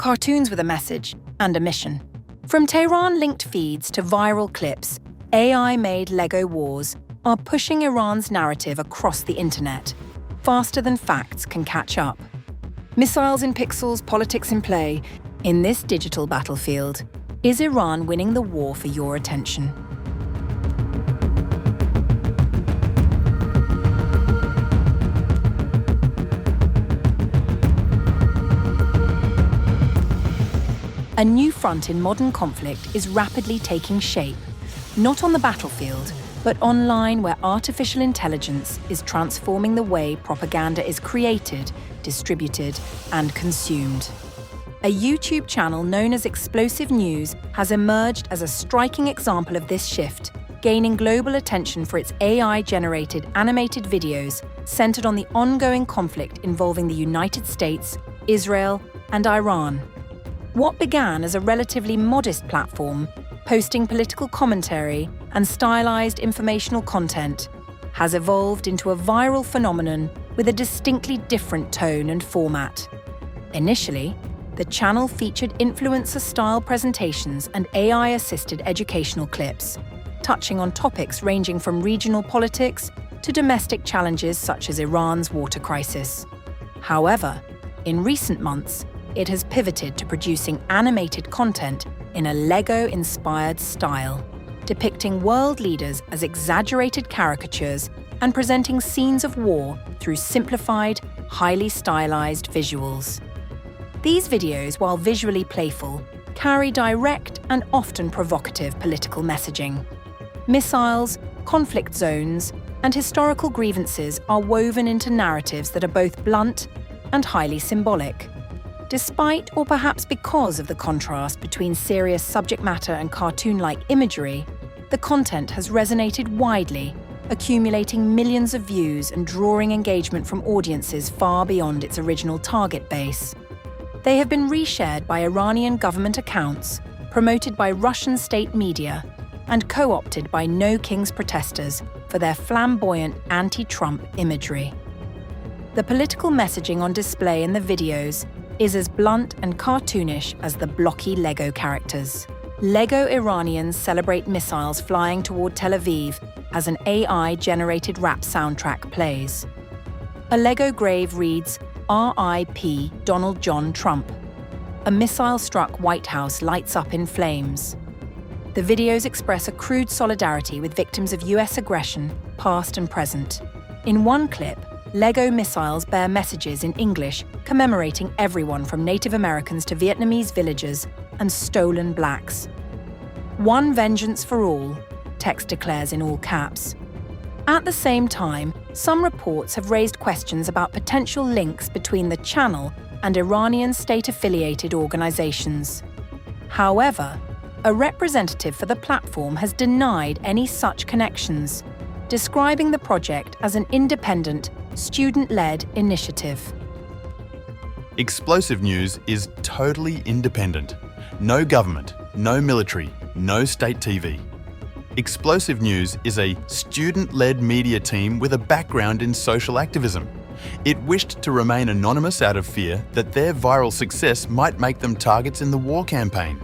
cartoons with a message and a mission. From Tehran-linked feeds to viral clips, AI-made Lego wars are pushing Iran's narrative across the internet, faster than facts can catch up. Missiles in pixels, politics in play. In this digital battlefield, is Iran winning the war for your attention? A new front in modern conflict is rapidly taking shape, not on the battlefield, but online, where artificial intelligence is transforming the way propaganda is created, distributed, and consumed. A YouTube channel known as Explosive News has emerged as a striking example of this shift, gaining global attention for its AI-generated animated videos centered on the ongoing conflict involving the United States, Israel, and Iran. What began as a relatively modest platform, posting political commentary and stylized informational content, has evolved into a viral phenomenon with a distinctly different tone and format. Initially, the channel featured influencer-style presentations and AI-assisted educational clips, touching on topics ranging from regional politics to domestic challenges such as Iran's water crisis. However, in recent months, it has pivoted to producing animated content in a Lego-inspired style, depicting world leaders as exaggerated caricatures and presenting scenes of war through simplified, highly stylized visuals. These videos, while visually playful, carry direct and often provocative political messaging. Missiles, conflict zones, and historical grievances are woven into narratives that are both blunt and highly symbolic. Despite, or perhaps because of the contrast between serious subject matter and cartoon-like imagery, the content has resonated widely, accumulating millions of views and drawing engagement from audiences far beyond its original target base. They have been reshared by Iranian government accounts, promoted by Russian state media, and co-opted by No King's protesters for their flamboyant anti-Trump imagery. The political messaging on display in the videos is as blunt and cartoonish as the blocky Lego characters. Lego Iranians celebrate missiles flying toward Tel Aviv as an AI-generated rap soundtrack plays. A Lego grave reads, "R.I.P. Donald John Trump." A missile-struck White House lights up in flames. The videos express a crude solidarity with victims of US aggression, past and present. In one clip, Lego missiles bear messages in English commemorating everyone from Native Americans to Vietnamese villagers and stolen blacks. "One vengeance for all," text declares in all caps. At the same time, some reports have raised questions about potential links between the channel and Iranian state-affiliated organizations. However, a representative for the platform has denied any such connections, describing the project as an independent, student-led initiative. Explosive News is totally independent. No government, no military, no state TV. Explosive News is a student-led media team with a background in social activism. It wished to remain anonymous out of fear that their viral success might make them targets in the war campaign.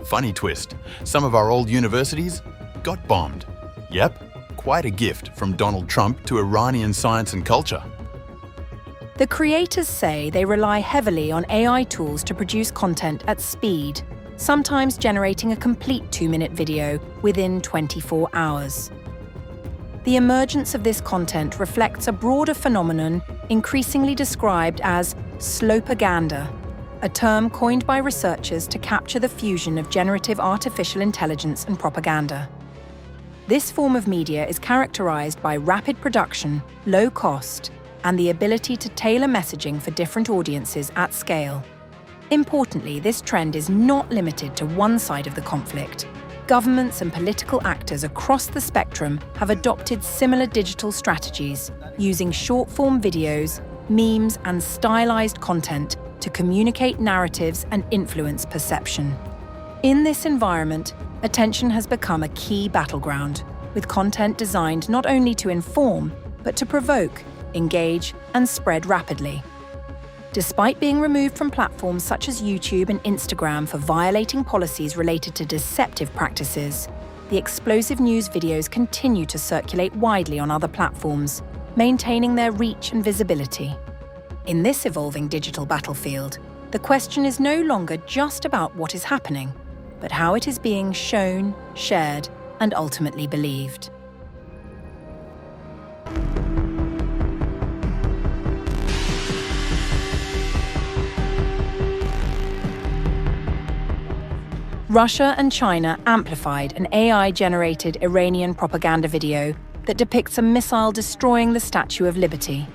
Funny twist, some of our old universities got bombed. Yep. Quite a gift from Donald Trump to Iranian science and culture. The creators say they rely heavily on AI tools to produce content at speed, sometimes generating a complete 2-minute video within 24 hours. The emergence of this content reflects a broader phenomenon increasingly described as Slopaganda, a term coined by researchers to capture the fusion of generative artificial intelligence and propaganda. This form of media is characterized by rapid production, low cost, and the ability to tailor messaging for different audiences at scale. Importantly, this trend is not limited to one side of the conflict. Governments and political actors across the spectrum have adopted similar digital strategies, using short-form videos, memes, and stylized content to communicate narratives and influence perception. In this environment, attention has become a key battleground, with content designed not only to inform, but to provoke, engage, and spread rapidly. Despite being removed from platforms such as YouTube and Instagram for violating policies related to deceptive practices, the explosive news videos continue to circulate widely on other platforms, maintaining their reach and visibility. In this evolving digital battlefield, the question is no longer just about what is happening, but how it is being shown, shared, and ultimately believed. Russia and China amplified an AI-generated Iranian propaganda video that depicts a missile destroying the Statue of Liberty.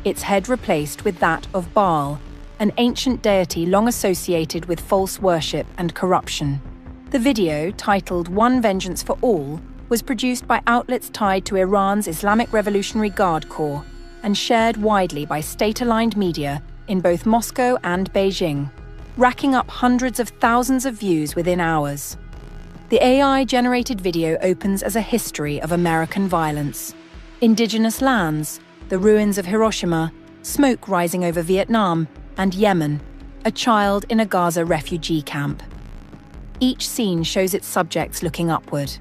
Its head replaced with that of Baal, an ancient deity long associated with false worship and corruption. The video, titled One Vengeance for All, was produced by outlets tied to Iran's Islamic Revolutionary Guard Corps and shared widely by state-aligned media in both Moscow and Beijing, racking up hundreds of thousands of views within hours. The AI-generated video opens as a history of American violence. Indigenous lands, the ruins of Hiroshima, smoke rising over Vietnam, and Yemen, a child in a Gaza refugee camp. Each scene shows its subjects looking upward.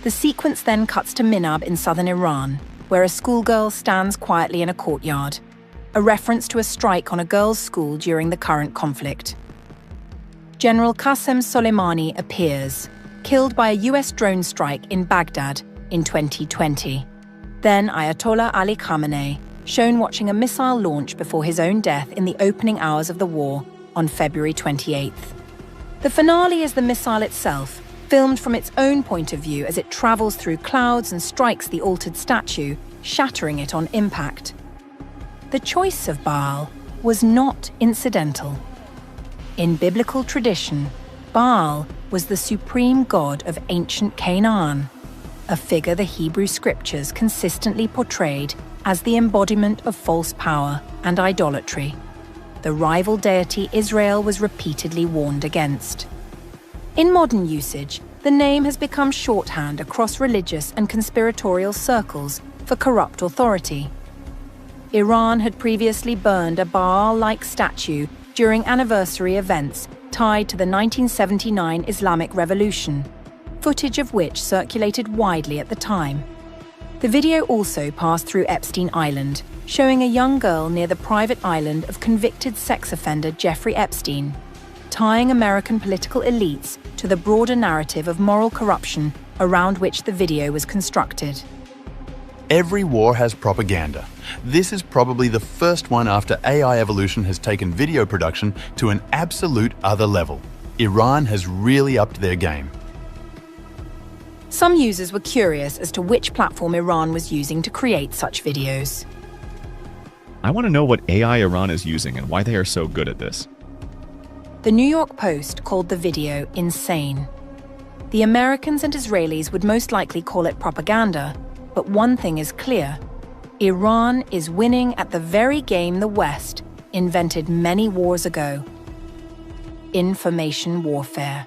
The sequence then cuts to Minab in southern Iran, where a schoolgirl stands quietly in a courtyard, a reference to a strike on a girls' school during the current conflict. General Qasem Soleimani appears, killed by a US drone strike in Baghdad in 2020. Then Ayatollah Ali Khamenei, shown watching a missile launch before his own death in the opening hours of the war on February 28th. The finale is the missile itself, filmed from its own point of view as it travels through clouds and strikes the altered statue, shattering it on impact. The choice of Baal was not incidental. In biblical tradition, Baal was the supreme god of ancient Canaan, a figure the Hebrew scriptures consistently portrayed as the embodiment of false power and idolatry, the rival deity Israel was repeatedly warned against. In modern usage, the name has become shorthand across religious and conspiratorial circles for corrupt authority. Iran had previously burned a Baal-like statue during anniversary events tied to the 1979 Islamic Revolution, footage of which circulated widely at the time. The video also passed through Epstein Island, showing a young girl near the private island of convicted sex offender Jeffrey Epstein, tying American political elites to the broader narrative of moral corruption around which the video was constructed. Every war has propaganda. This is probably the first one after AI evolution has taken video production to an absolute other level. Iran has really upped their game. Some users were curious as to which platform Iran was using to create such videos. I want to know what AI Iran is using and why they are so good at this. The New York Post called the video insane. The Americans and Israelis would most likely call it propaganda, but one thing is clear: Iran is winning at the very game the West invented many wars ago: information warfare.